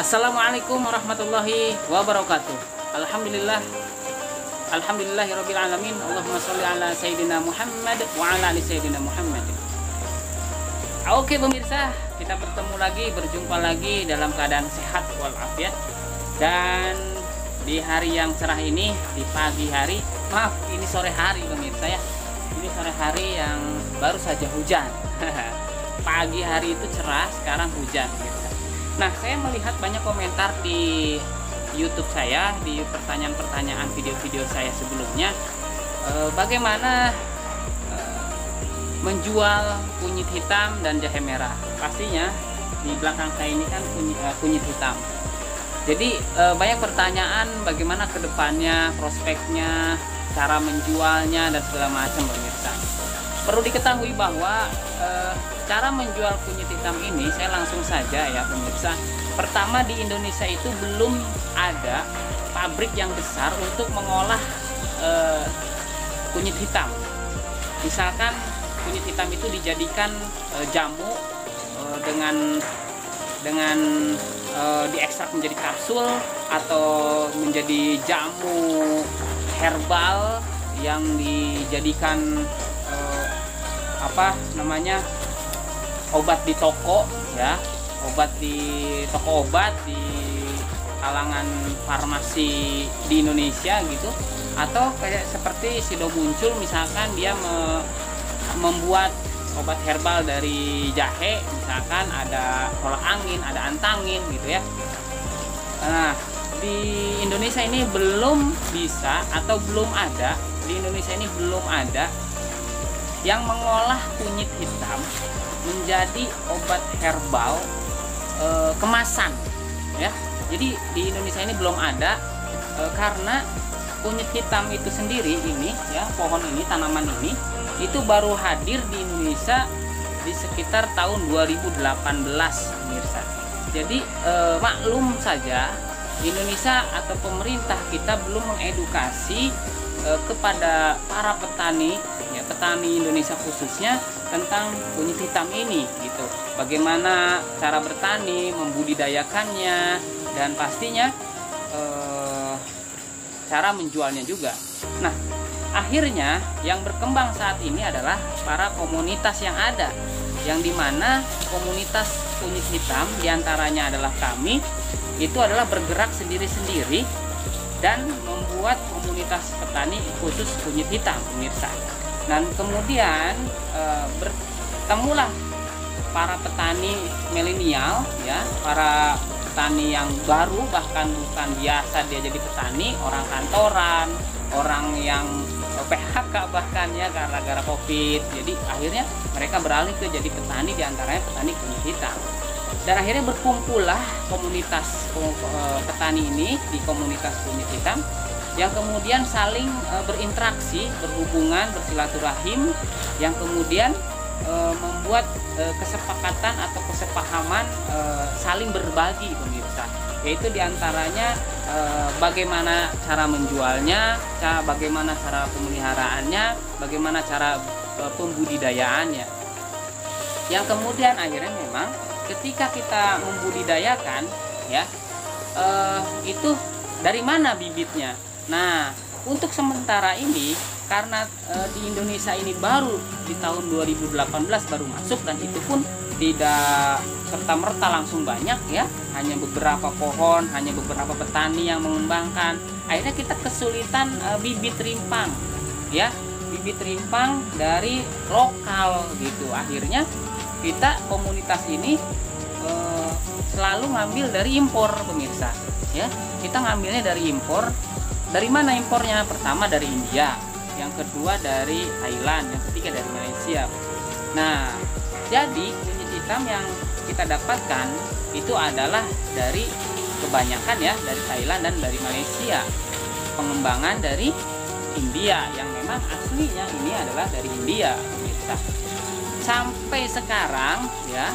Assalamualaikum warahmatullahi wabarakatuh. Alhamdulillahirabbil alamin. Allahumma sholli ala sayyidina Muhammad wa ala ali sayyidina Muhammad. Oke pemirsa, kita berjumpa lagi dalam keadaan sehat walafiat. Dan di hari yang cerah ini, di pagi hari, ini sore hari pemirsa ya. Ini sore hari yang baru saja hujan. Pagi hari itu cerah, sekarang hujan pemirsa. Nah, saya melihat banyak komentar di YouTube saya, di pertanyaan-pertanyaan video-video saya sebelumnya, bagaimana menjual kunyit hitam dan jahe merah. Pastinya di belakang saya ini kan kunyit hitam. Jadi banyak pertanyaan bagaimana kedepannya, prospeknya, cara menjualnya dan segala macam pemirsa. Perlu diketahui bahwa cara menjual kunyit hitam ini, saya langsung saja ya pemirsa. Pertama, di Indonesia itu belum ada pabrik yang besar untuk mengolah kunyit hitam. Misalkan kunyit hitam itu dijadikan jamu dengan diekstrak menjadi kapsul atau menjadi jamu herbal yang dijadikan obat di toko ya, obat di toko obat di kalangan farmasi di Indonesia gitu, atau kayak seperti Sido Muncul misalkan dia membuat obat herbal dari jahe, misalkan ada tolak angin, ada antangin gitu ya. Nah, di Indonesia ini belum bisa atau belum ada, di Indonesia ini belum ada yang mengolah kunyit hitam menjadi obat herbal kemasan ya. Jadi di Indonesia ini belum ada karena kunyit hitam itu sendiri ini ya, pohon ini, tanaman ini itu baru hadir di Indonesia di sekitar tahun 2018 pemirsa. Jadi maklum saja Indonesia atau pemerintah kita belum mengedukasi kepada para petani ya, petani Indonesia khususnya tentang kunyit hitam ini gitu. Bagaimana cara bertani, membudidayakannya, dan pastinya cara menjualnya juga. Nah, akhirnya yang berkembang saat ini adalah para komunitas yang ada, yang dimana komunitas kunyit hitam diantaranya adalah kami, itu adalah bergerak sendiri-sendiri dan membuat komunitas petani khusus kunyit hitam pemirsa. Dan kemudian bertemulah para petani milenial ya, para petani yang baru, bahkan bukan biasa dia jadi petani, orang kantoran, orang yang PHK bahkan ya gara-gara Covid. Jadi akhirnya mereka beralih ke jadi petani, diantaranya petani kunyit hitam. Dan akhirnya berkumpullah komunitas petani ini di komunitas kunyit hitam yang kemudian saling berinteraksi, berhubungan, bersilaturahim, yang kemudian membuat kesepakatan atau kesepahaman saling berbagi pemirsa. Yaitu diantaranya bagaimana cara menjualnya, bagaimana cara pemeliharaannya, bagaimana cara pembudidayaannya. Yang kemudian akhirnya memang ketika kita membudidayakan ya, itu dari mana bibitnya. Nah, untuk sementara ini karena di Indonesia ini baru di tahun 2018 baru masuk, dan itu pun tidak serta-merta langsung banyak ya, hanya beberapa pohon, hanya beberapa petani yang mengembangkan. Akhirnya kita kesulitan bibit rimpang ya, bibit rimpang dari lokal gitu. Akhirnya kita komunitas ini selalu ngambil dari impor pemirsa ya. Kita ngambilnya dari impor. Dari mana impornya? Pertama dari India, yang kedua dari Thailand, yang ketiga dari Malaysia. Nah, jadi kunyit hitam yang kita dapatkan itu adalah dari kebanyakan ya dari Thailand dan dari Malaysia. Pengembangan dari India yang memang aslinya ini adalah dari India pemirsa. Sampai sekarang ya,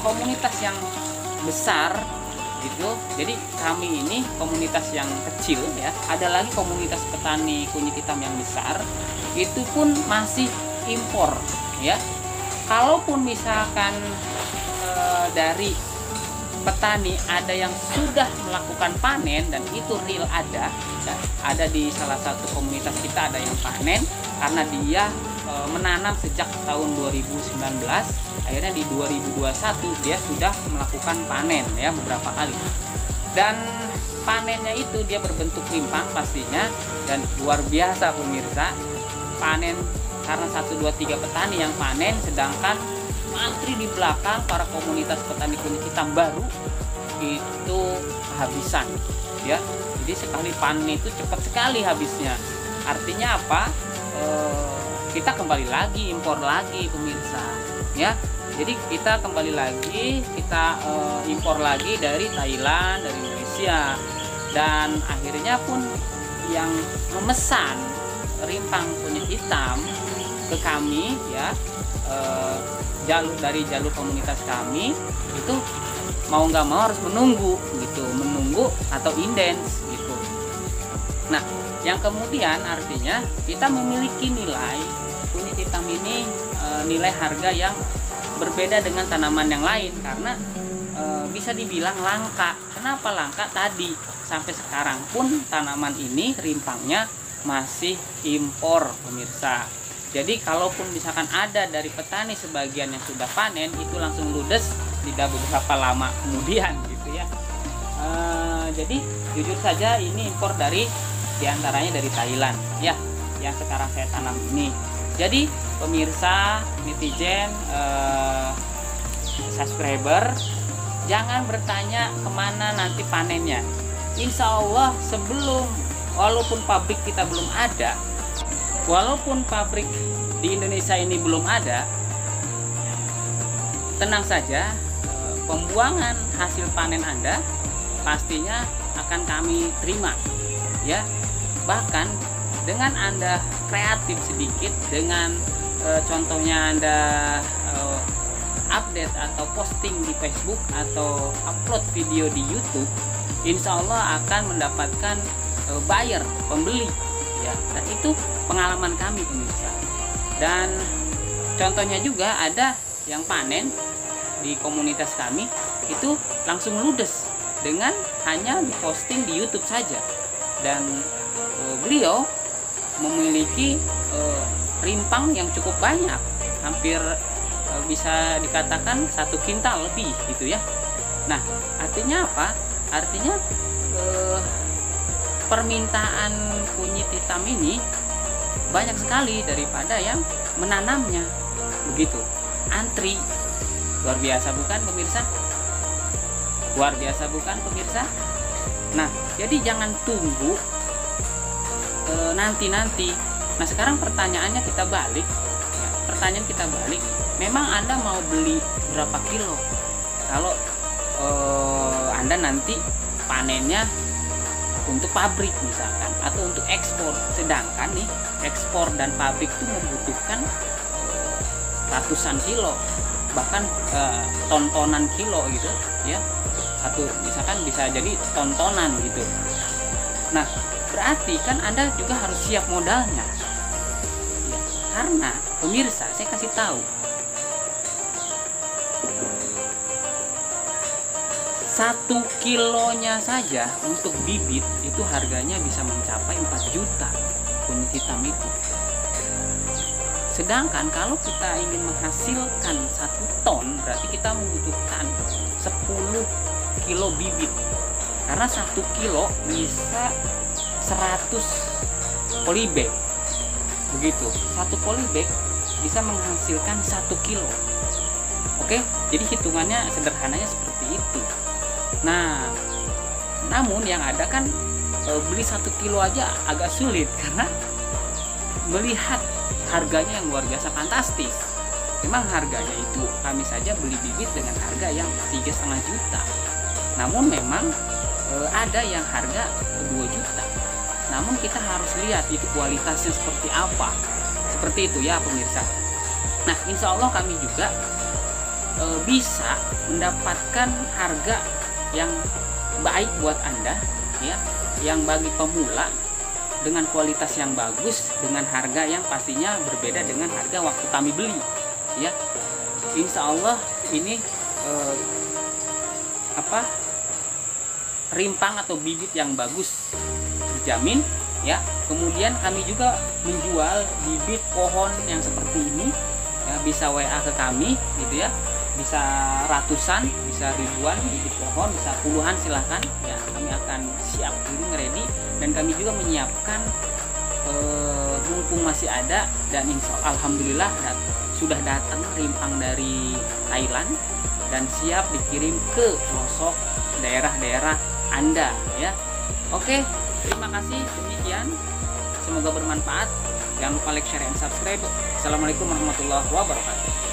komunitas yang besar gitu. Jadi kami ini komunitas yang kecil ya. Ada lagi komunitas petani kunyit hitam yang besar, itu pun masih impor ya. Kalaupun misalkan dari petani ada yang sudah melakukan panen dan itu real ada di salah satu komunitas kita ada yang panen karena dia menanam sejak tahun 2019, akhirnya di 2021 dia sudah melakukan panen ya beberapa kali, dan panennya itu dia berbentuk rimpang pastinya, dan luar biasa pemirsa. Panen karena 1, 2, 3 petani yang panen, sedangkan antri di belakang para komunitas petani kunyit hitam baru itu kehabisan ya. Jadi sekali panen itu cepat sekali habisnya. Artinya apa? Kita kembali lagi impor lagi pemirsa ya. Jadi kita kembali lagi, kita impor lagi dari Thailand, dari Malaysia, dan akhirnya pun yang memesan rimpang kunyit hitam ke kami ya, dari jalur komunitas kami itu mau nggak mau harus menunggu gitu, menunggu atau indens gitu. Nah, yang kemudian artinya kita memiliki nilai kunyit hitam ini, nilai harga yang berbeda dengan tanaman yang lain karena bisa dibilang langka. Kenapa langka? Tadi sampai sekarang pun tanaman ini rimpangnya masih impor pemirsa. Jadi kalaupun misalkan ada dari petani sebagian yang sudah panen, itu langsung ludes tidak beberapa lama kemudian gitu ya. Jadi jujur saja ini impor diantaranya dari Thailand ya, yang sekarang saya tanam ini. Jadi pemirsa, netizen, subscriber, jangan bertanya kemana nanti panennya. Insya Allah walaupun pabrik kita belum ada, walaupun pabrik di Indonesia ini belum ada, tenang saja, pembuangan hasil panen Anda pastinya akan kami terima ya. Bahkan dengan Anda kreatif sedikit, dengan contohnya Anda update atau posting di Facebook atau upload video di YouTube, insya Allah akan mendapatkan buyer, pembeli ya. Dan itu pengalaman kami pemirsa. Dan contohnya juga ada yang panen di komunitas kami itu langsung ludes dengan hanya diposting di YouTube saja, dan beliau memiliki rimpang yang cukup banyak, hampir bisa dikatakan 1 kintal lebih gitu ya. Nah, artinya apa? Artinya permintaan kunyit hitam ini banyak sekali daripada yang menanamnya. Begitu. Antri. Luar biasa bukan pemirsa? Luar biasa bukan pemirsa? Nah, jadi jangan tunggu nanti-nanti. Nah, sekarang pertanyaannya kita balik ya, pertanyaan kita balik, memang Anda mau beli berapa kilo kalau Anda nanti panennya untuk pabrik misalkan atau untuk ekspor? Sedangkan nih ekspor dan pabrik itu membutuhkan ratusan kilo, bahkan tontonan kilo gitu ya. Satu misalkan bisa jadi tontonan gitu. Nah, berarti kan Anda juga harus siap modalnya ya. Karena pemirsa, saya kasih tahu, 1 kilonya saja untuk bibit itu harganya bisa mencapai 4 juta kunyit hitam itu. Sedangkan kalau kita ingin menghasilkan 1 ton, berarti kita membutuhkan 10 kilo bibit. Karena 1 kilo bisa 100 polybag. Begitu. 1 polybag bisa menghasilkan 1 kilo. Oke, jadi hitungannya sederhananya seperti itu. Nah, namun yang ada kan beli 1 kilo aja agak sulit karena melihat harganya yang luar biasa fantastis. Memang harganya itu kami saja beli bibit dengan harga yang 3,5 juta. Namun memang ada yang harga 2 juta. Namun kita harus lihat itu kualitasnya seperti apa. Seperti itu ya pemirsa. Nah, insya Allah kami juga bisa mendapatkan harga yang baik buat Anda ya, yang bagi pemula dengan kualitas yang bagus, dengan harga yang pastinya berbeda dengan harga waktu kami beli ya. Insya Allah ini rimpang atau bibit yang bagus, dijamin ya. Kemudian kami juga menjual bibit pohon yang seperti ini ya, bisa WA ke kami gitu ya, bisa ratusan, bisa ribuan bibit pohon, bisa puluhan, silahkan ya, kami akan siap kirim ready. Dan kami juga menyiapkan mumpung masih ada, dan alhamdulillah sudah datang rimpang dari Thailand dan siap dikirim ke pelosok daerah-daerah Anda ya. Oke, terima kasih, demikian, semoga bermanfaat. Jangan lupa like, share, and subscribe. Assalamualaikum warahmatullahi wabarakatuh.